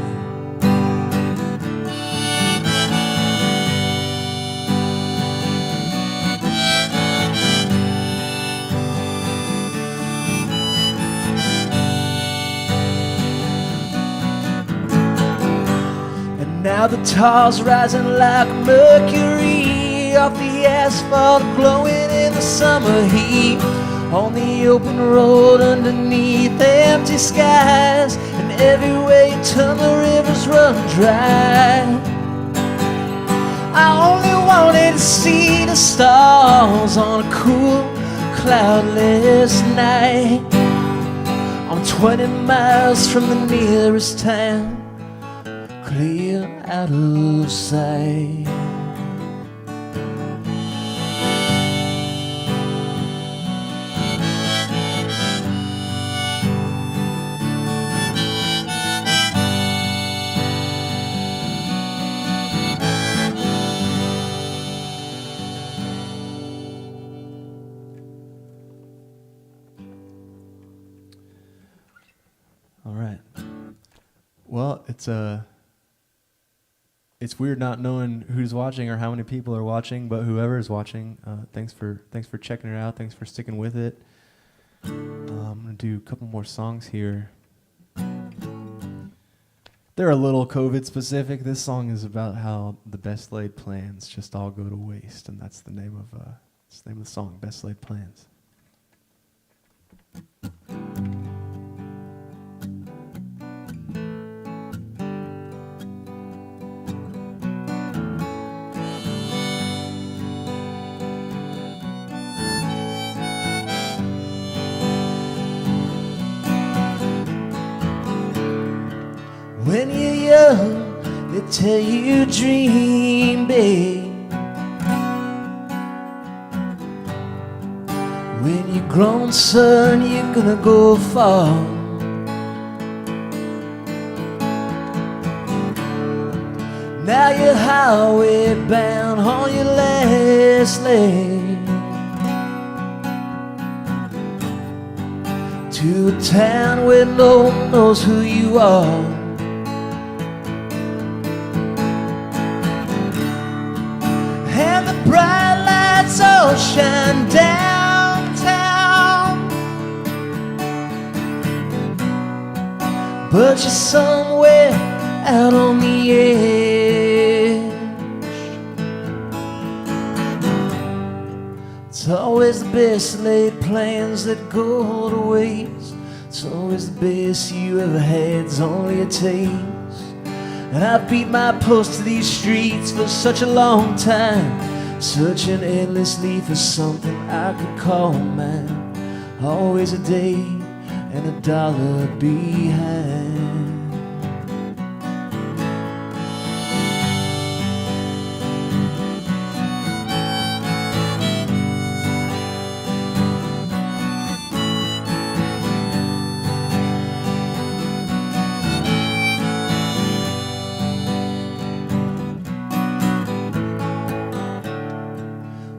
And now the tar's rising like mercury off the asphalt, glowing in the summer heat. On the open road underneath empty skies, and everywhere you turn the rivers run dry. I only wanted to see the stars on a cool, cloudless night. I'm 20 miles from the nearest town, clear out of sight. All right. Well, it's weird not knowing who's watching or how many people are watching, but whoever is watching, thanks for checking it out. Thanks for sticking with it. I'm gonna do a couple more songs here. They're a little COVID specific. This song is about how the best laid plans just all go to waste, and that's the name of the song, Best Laid Plans. When you're young, they tell you dream big. When you're grown, son, you're gonna go far. Now you're highway bound on your last leg to a town where no one knows who you are. And the bright lights all shine downtown, but you're somewhere out on the edge. It's always the best laid plans that go to waste. It's always the best you ever had's only a taste. And I beat my post to these streets for such a long time, searching endlessly for something I could call mine. Always a day and a dollar behind.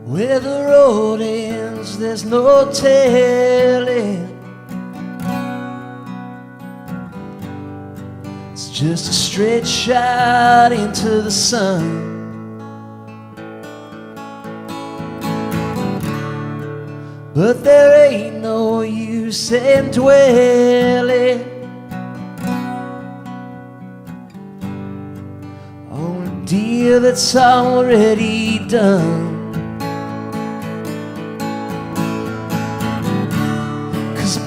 Where the road ends, there's no telling. It's just a straight shot into the sun. But there ain't no use in dwelling on a deal that's already done.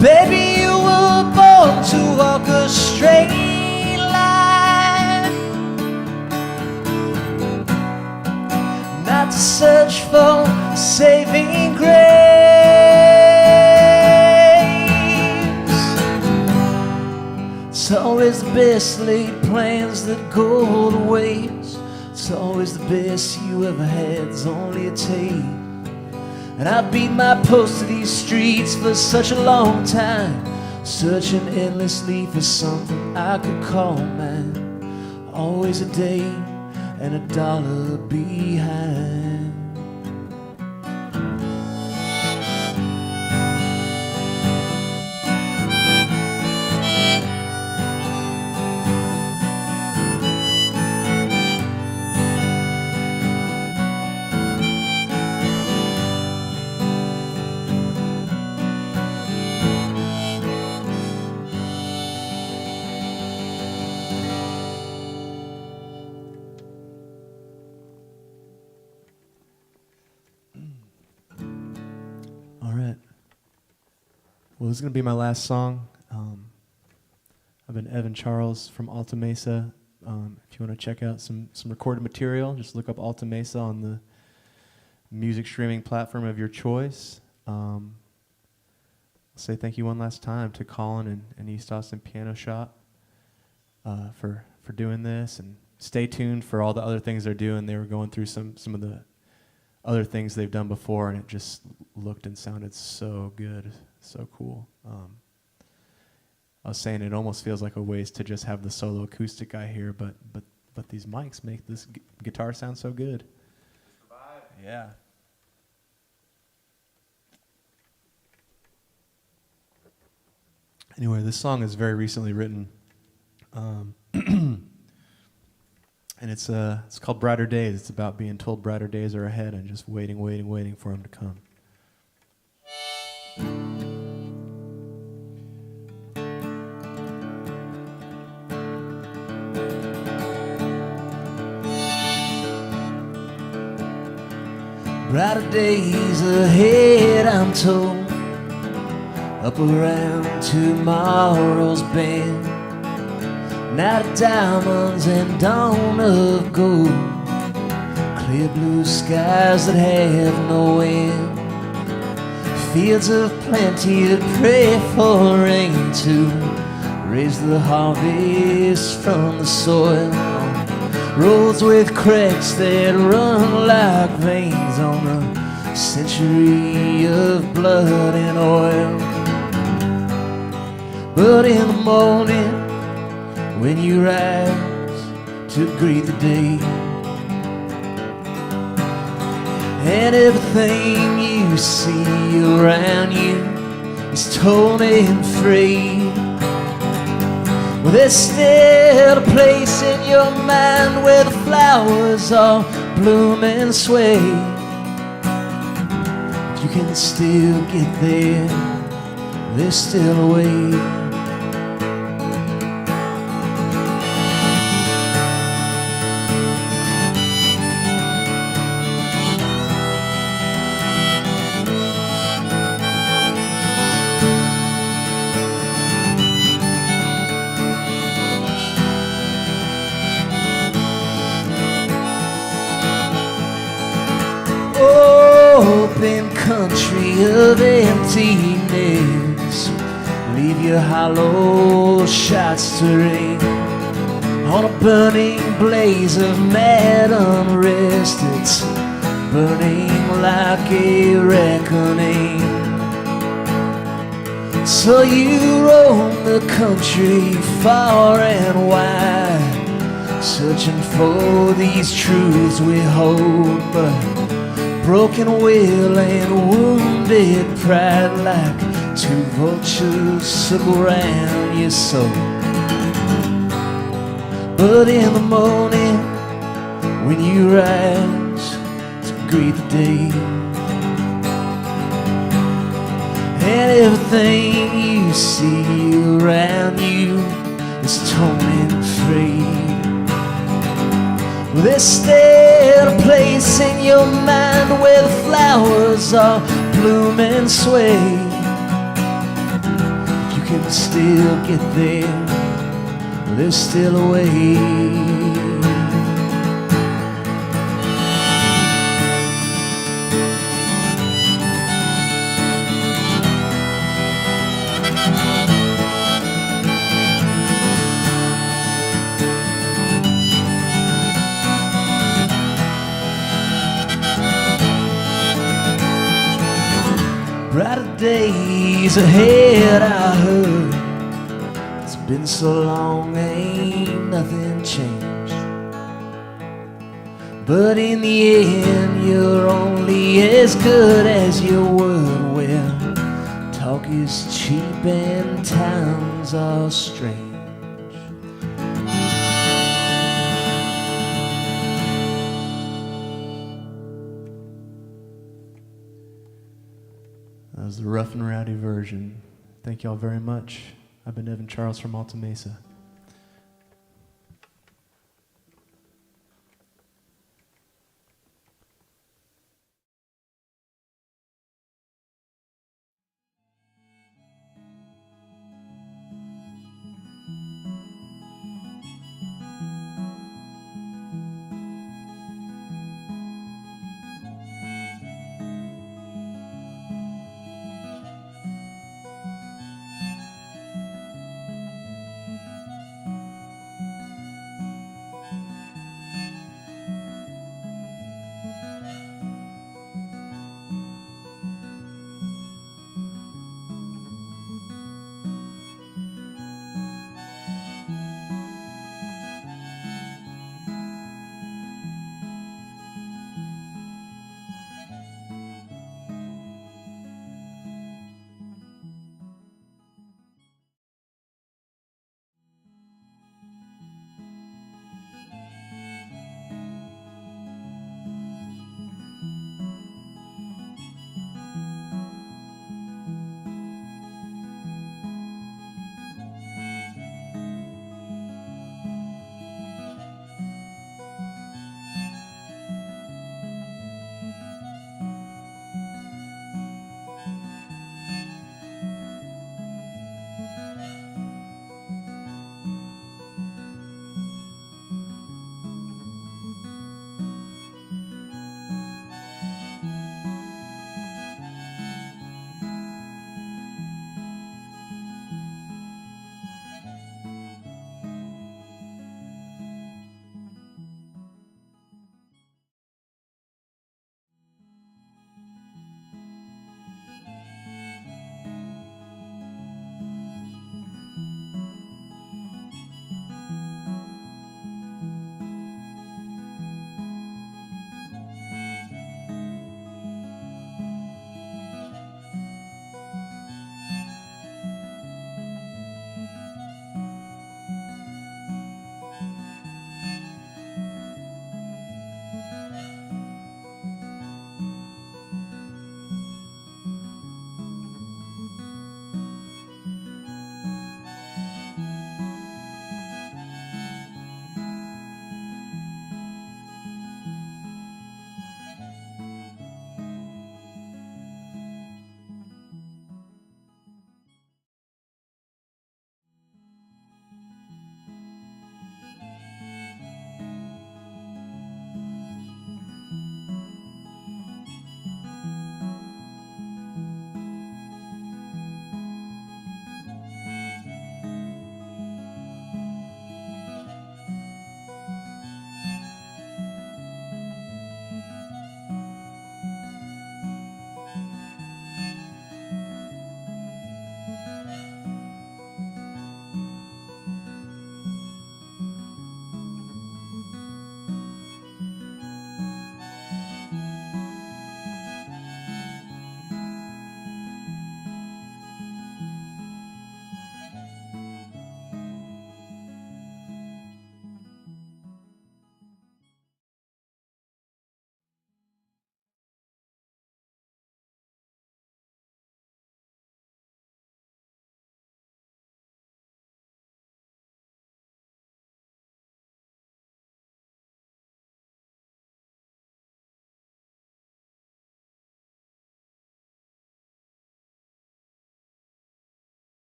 Baby, you were born to walk a straight line, not to search for saving grace. It's always the best laid plans that go to waste. It's always the best you ever had's only a taste. And I beat my post to these streets for such a long time, searching endlessly for something I could call mine. Always a day and a dollar behind. Well, this is going to be my last song. I've been Evan Charles from Altamesa. If you want to check out some recorded material, just look up Altamesa on the music streaming platform of your choice. say thank you one last time to Colin and East Austin Piano Shop for doing this, and stay tuned for all the other things they're doing. They were going through some of the other things they've done before, and it just looked and sounded so good, so cool. I was saying it almost feels like a waste to just have the solo acoustic guy here, but these mics make this guitar sound so good. Yeah. Anyway, this song is very recently written, and it's called Brighter Days. It's about being told brighter days are ahead and just waiting for them to come. Brighter days ahead, I'm told, up around tomorrow's bend. Night of diamonds and dawn of gold, clear blue skies that have no end, fields of plenty that pray for rain to raise the harvest from the soil. Roads with cracks that run like veins on a century of blood and oil. But in the morning, when you rise to greet the day, and everything you see around you is torn and frayed, well, there's still a place in your mind where the flowers all bloom and sway. You can still get there, there's still a way. Open country of emptiness, leave your hollow shots to ring on a burning blaze of mad unrest. It's burning like a reckoning. So you roam the country far and wide, searching for these truths we hold, but broken will and wounded pride like two vultures circle round your soul. But in the morning, when you rise to greet the day, and everything you see around you is torn and frayed, there's still a place in your mind where the flowers all bloom and sway. You can still get there, there's still a way. Brighter days ahead, I heard. It's been so long, ain't nothing changed. But in the end, you're only as good as your word. Well, talk is cheap and times are strange. That was the rough and rowdy version. Thank y'all very much. I've been Evan Charles from Altamesa.